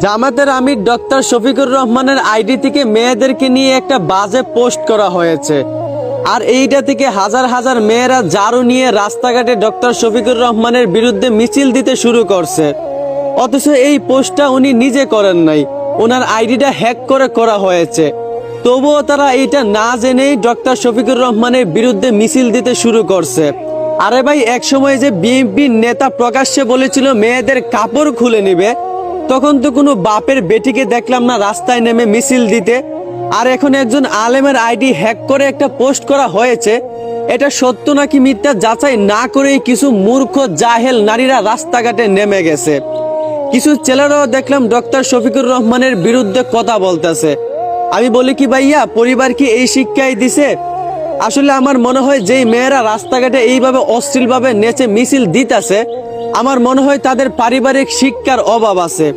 জামাতের আমির ডক্টর শফিকুর রহমানের আইডি থেকে মেয়েদেরকে নিয়ে একটা বাজে পোস্ট করা হয়েছে, আর এইটা থেকে হাজার হাজার মেয়েরা ঝাড়ু নিয়ে রাস্তাঘাটে ডক্টর শফিকুর রহমানের বিরুদ্ধে মিছিল দিতে শুরু করছে। অথচ এই পোস্টটা উনি নিজে করেন নাই, ওনার আইডিটা হ্যাক করে করা হয়েছে। তবুও তারা এইটা না জেনেই ডক্টর শফিকুর রহমানের বিরুদ্ধে মিছিল দিতে শুরু করছে। আরে ভাই, এক সময় যে বিএনপির নেতা প্রকাশ্যে বলেছিল মেয়েদের কাপড় খুলে নিবে, তখন তো কোনো বাপের বেটিকে দেখলাম না রাস্তায় নেমে মিছিল দিতে। আর এখন একজন আলেমের আইডি হ্যাক করে একটা পোস্ট করা হয়েছে, এটা সত্য নাকি মিথ্যা যাচাই না করেই কিছু মূর্খ জাহেল নারীরা রাস্তাঘাটে নেমে গেছে। কিছু ছেলেরাও দেখলাম ডক্টর শফিকুর রহমানের বিরুদ্ধে কথা বলতেছে। আমি বলি কি ভাইয়া, পরিবার কি এই শিক্ষাই দিছে? আসলে আমার মনে হয় যেই মেয়েরা রাস্তাঘাটে এইভাবে অশ্লীলভাবে নেচে মিছিল দিতেছে, আমার মনে হয় তাদের পারিবারিক শিক্ষার অভাব আছে।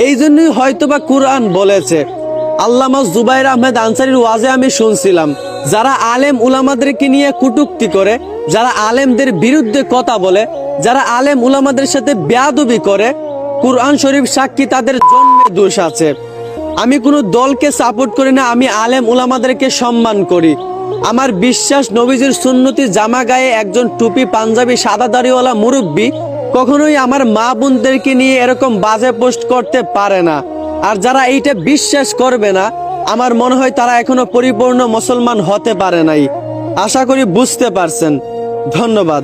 এই জন্যই হয়তোবা কুরআন বলেছে। আল্লামা জুবাইর আহমেদ আনসারীর ওয়াজে আমি শুনছিলাম, যারা আলেম উলামাদেরকে নিয়ে কটূক্তি করে, যারা আলেমদের বিরুদ্ধে কথা বলে, যারা আলেম উলামাদের সাথে বেয়াদবি করে, কুরআন শরীফ সাক্ষী তাদের জন্মে দোষ আছে। আমি কোনো দলকে সাপোর্ট করি না, আমি আলেম উলামাদেরকে সম্মান করি। আমার বিশ্বাস নবীজির সুন্নতি জামা গায়ে একজন টুপি পাঞ্জাবি সাদা দাড়িওয়ালা মুরব্বী কখনোই আমার মা বোনদেরকে নিয়ে এরকম বাজে পোস্ট করতে পারে না। আর যারা এইটা বিশ্বাস করবে না, আমার মনে হয় তারা এখনো পরিপূর্ণ মুসলমান হতে পারে নাই। আশা করি বুঝতে পারছেন। ধন্যবাদ।